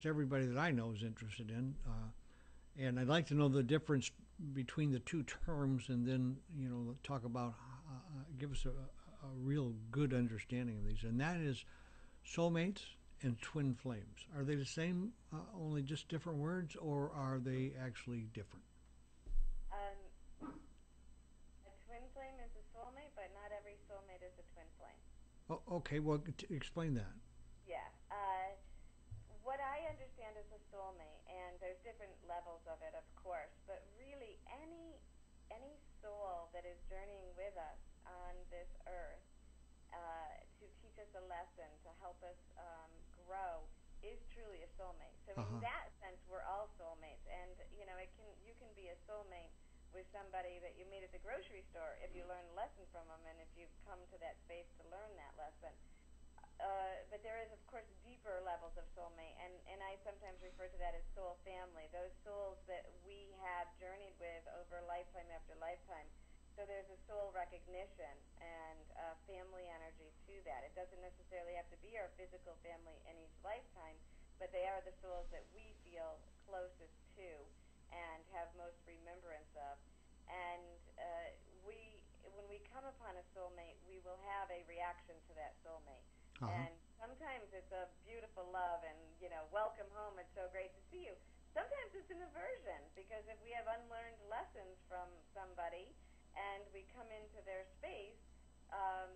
almost everybody that I know is interested in. And I'd like to know the difference between the two terms, and then talk about give us a real good understanding of these. And that is soulmates and twin flames. Are they the same, only just different words, or are they actually different? Um, a twin flame is a soulmate, but not every soulmate is a twin flame. Oh, okay, well, explain that. Yeah. What I understand is a soulmate, and there's different levels of it, of course, but really any soul that is journeying with us on this earth to teach us a lesson, to help us grow, is truly a soulmate. So in Uh-huh. that sense, we're all soulmates, and you can be a soulmate with somebody that you meet at the grocery store if you learn a lesson from them, and if you've come to that space to learn that lesson. But there is, of course, deeper levels of soulmate, and I sometimes refer to that as soul family, those souls that we have journeyed with over lifetime after lifetime. So there's a soul recognition and family energy to that. It doesn't necessarily have to be our physical family in each lifetime, but they are the souls that we feel closest to and have most remembrance of. And when we come upon a soulmate, we will have a reaction to that soulmate. Uh-huh. And sometimes it's a beautiful love and, welcome home, it's so great to see you. Sometimes it's an aversion because if we have unlearned lessons from somebody and we come into their space, um,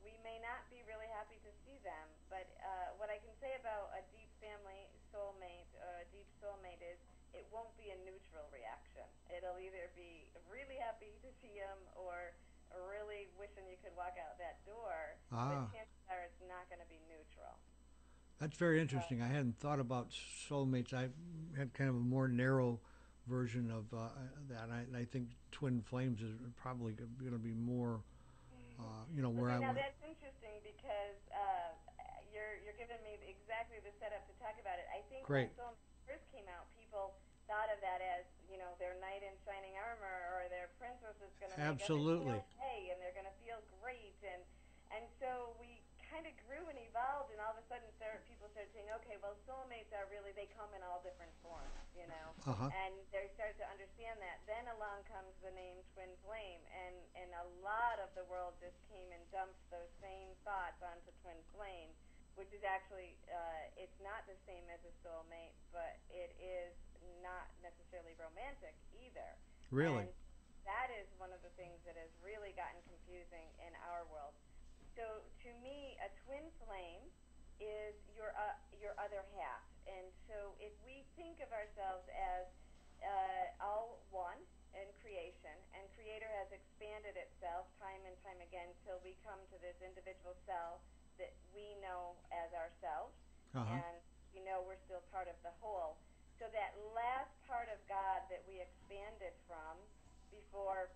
we may not be really happy to see them. But what I can say about a deep family soulmate, a deep soulmate, is it won't be a neutral reaction. It'll either be really happy to see them or really wishing you could walk out that door, but Ah, chances are it's not going to be neutral. that's very Uh, interesting. I hadn't thought about soulmates. I had kind of a more narrow version of that. I think twin flames is probably going to be more, where Okay, I now would. that's interesting because you're giving me exactly the setup to talk about it. I think when Great. film first came out, people thought of that as their knight in shining armor or their princess is going to make everything Absolutely. okay and they're going to feel great and so we kind of grew and evolved and all of a sudden people started saying, okay, well soulmates are really they come in all different forms. Uh huh. And they started to understand that. Then along comes the name twin flame, and a lot of the world just came and dumped those same thoughts onto twin flame, which is actually it's not the same as a soulmate, but it is not necessarily romantic either. Really. And that is one of the things that has really gotten confusing in our world. So to me, a twin flame is your other half. And so if we think of ourselves as all one in creation, and Creator has expanded itself time and time again till we come to this individual cell that we know as ourselves, Uh huh. and we know we're still part of the whole. So that last part of God that we expanded from before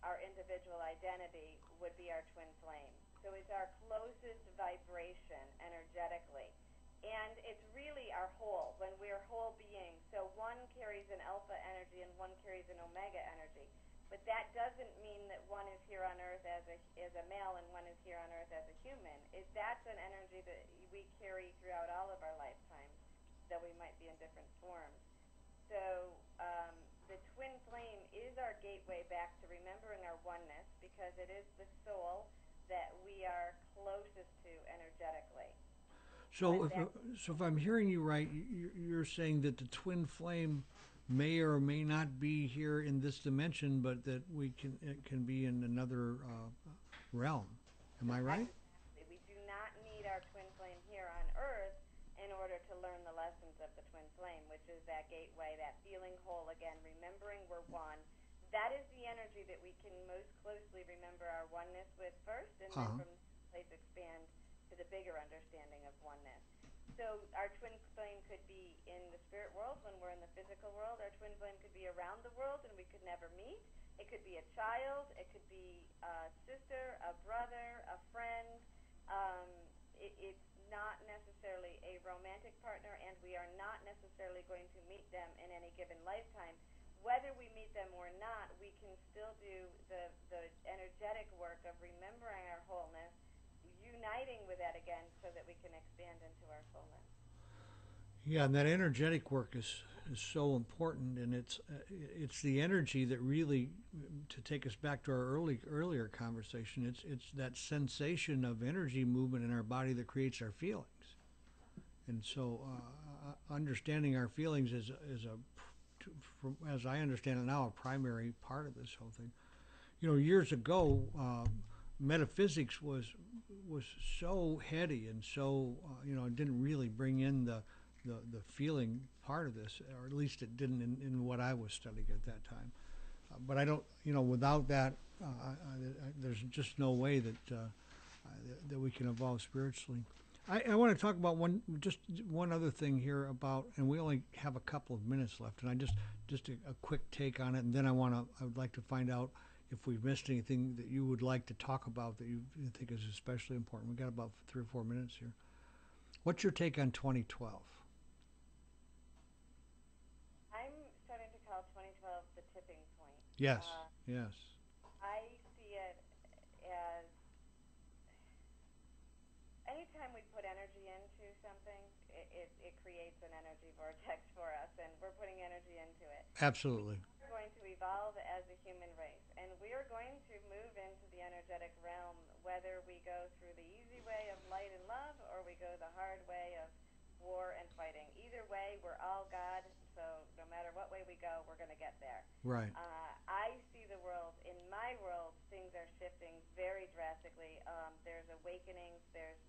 our individual identity would be our twin flame. So it's our closest vibration energetically. And it's really our whole, when we're whole beings. So one carries an alpha energy and one carries an omega energy. But that doesn't mean that one is here on earth as a male and one is here on earth as a human. That's an energy that we carry throughout all of our lifetimes, though we might be in different forms. So the twin flame is our gateway back to remembering our oneness because it is the soul that we are closest to energetically. So And if that so, if I'm hearing you right, you're saying that the twin flame may or may not be here in this dimension, but that it can be in another realm. Am I right? exactly, we do not need our twin flame here on earth in order to learn the lessons of the twin flame, which is that gateway, that feeling whole again, remembering we're one. That is the energy that we can most closely remember our oneness with first, and Uh then huh. from this place expand to the bigger understanding of oneness. So our twin flame could be in the spirit world when we're in the physical world. Our twin flame could be around the world and we could never meet. It could be a child. It could be a sister, a brother, a friend. Um, it's not necessarily a romantic partner, and we are not necessarily going to meet them in any given lifetime. Whether we meet them or not, we can still do the energetic work of remembering our wholeness, uniting with that again so that we can expand into our fullness. Yeah, and that energetic work is so important, and it's the energy that really, to take us back to our earlier conversation. It's that sensation of energy movement in our body that creates our feelings, and so understanding our feelings is as I understand it now, a primary part of this whole thing. You know, years ago, metaphysics was so heady and so it didn't really bring in the feeling part of this, or at least it didn't in what I was studying at that time. But I don't, without that, there's just no way that we can evolve spiritually. I want to talk about just one other thing here about, and we only have a couple of minutes left, and I just a quick take on it, and then I would like to find out if we've missed anything that you would like to talk about that you think is especially important. We've got about 3 or 4 minutes here. What's your take on 2012? I'm starting to call 2012 the tipping point. Yes, yes. I see it as anytime we put energy into something, it creates an energy vortex for us, and we're putting energy into it. Absolutely. We're going to evolve as a human race, and we are going to move into the energetic realm, whether we go through the easy way of light and love or we go the hard way of war and fighting. Either way, we're all God, so no matter what way we go, we're going to get there. Right. I see the world, in my world, things are shifting very drastically. There's awakenings, there's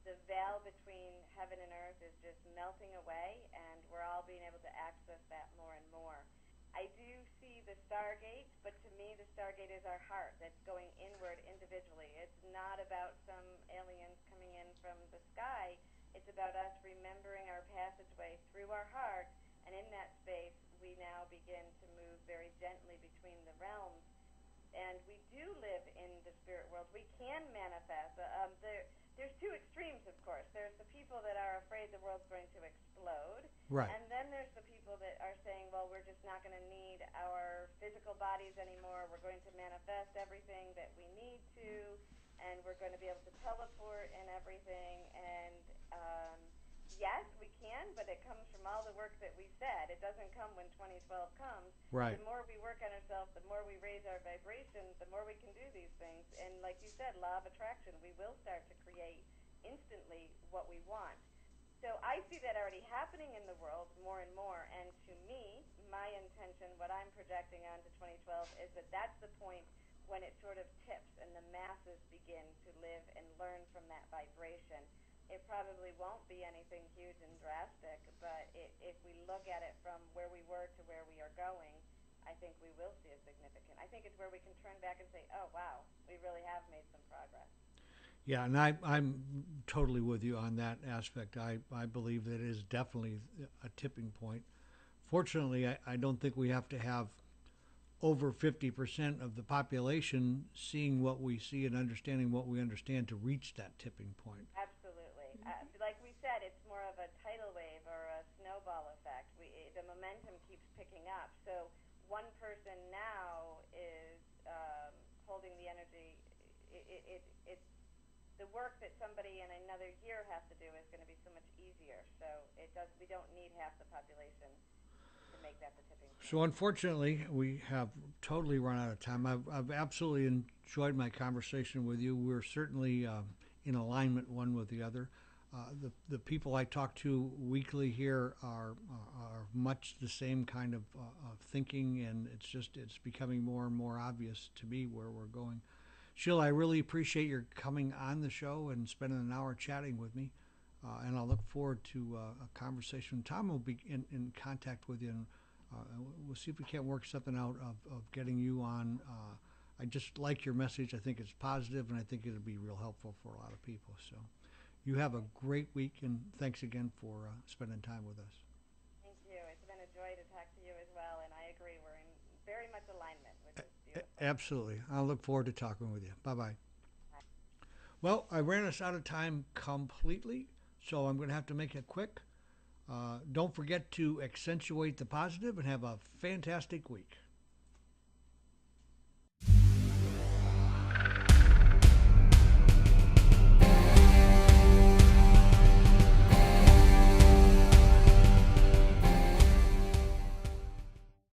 the veil between heaven and earth is just melting away, and we're all being able to access that more and more. I do see the Stargate, but to me the Stargate is our heart that's going inward individually. It's not about some aliens coming in from the sky. It's about us remembering our passageway through our heart, and in that space we now begin to move very gently between the realms. And we do live in the spirit world. We can manifest. There's two extremes, of course. There's the people that are afraid the world's going to explode. Right. And then there's the people that are saying, well, we're just not going to need our physical bodies anymore. We're going to manifest everything that we need to, and we're going to be able to teleport and everything. And yes, we can, but it comes from all the work that we said. It doesn't come when 2012 comes. Right. The more we work on ourselves, the more we raise our vibration, the more we can do these things. And like you said, law of attraction, we will start to create instantly what we want. So I see that already happening in the world more and more. And to me, my intention, what I'm projecting onto 2012, is that that's the point when it sort of tips and the masses begin to live and learn from that vibration. It probably won't be anything huge and drastic, but if we look at it from where we were to where we are going, I think we will see a significant. I think it's where we can turn back and say, oh, wow, we really have made some progress. Yeah, and I'm totally with you on that aspect. I believe that it is definitely a tipping point. Fortunately, I don't think we have to have over 50% of the population seeing what we see and understanding what we understand to reach that tipping point. Absolutely. Like we said, it's more of a tidal wave or a snowball effect. The momentum keeps picking up. So one person now is holding the energy. It's the work that somebody in another year has to do is going to be so much easier. So we don't need half the population to make that the tipping point. So unfortunately, we have totally run out of time. I've absolutely enjoyed my conversation with you. We're certainly in alignment one with the other. The people I talk to weekly here are much the same kind of thinking, and it's becoming more and more obvious to me where we're going. Sheila, I really appreciate your coming on the show and spending an hour chatting with me, and I'll look forward to a conversation. Tom will be in contact with you, and we'll see if we can't work something out of getting you on. I just like your message. I think it's positive, and I think it'll be real helpful for a lot of people. So you have a great week, and thanks again for spending time with us. Thank you. It's been a joy to talk to you as well, and I agree. We're in very much alignment, which is beautiful. Absolutely. I'll look forward to talking with you. Bye-bye. Bye. Well, I ran us out of time completely, so I'm going to have to make it quick. Don't forget to accentuate the positive and have a fantastic week.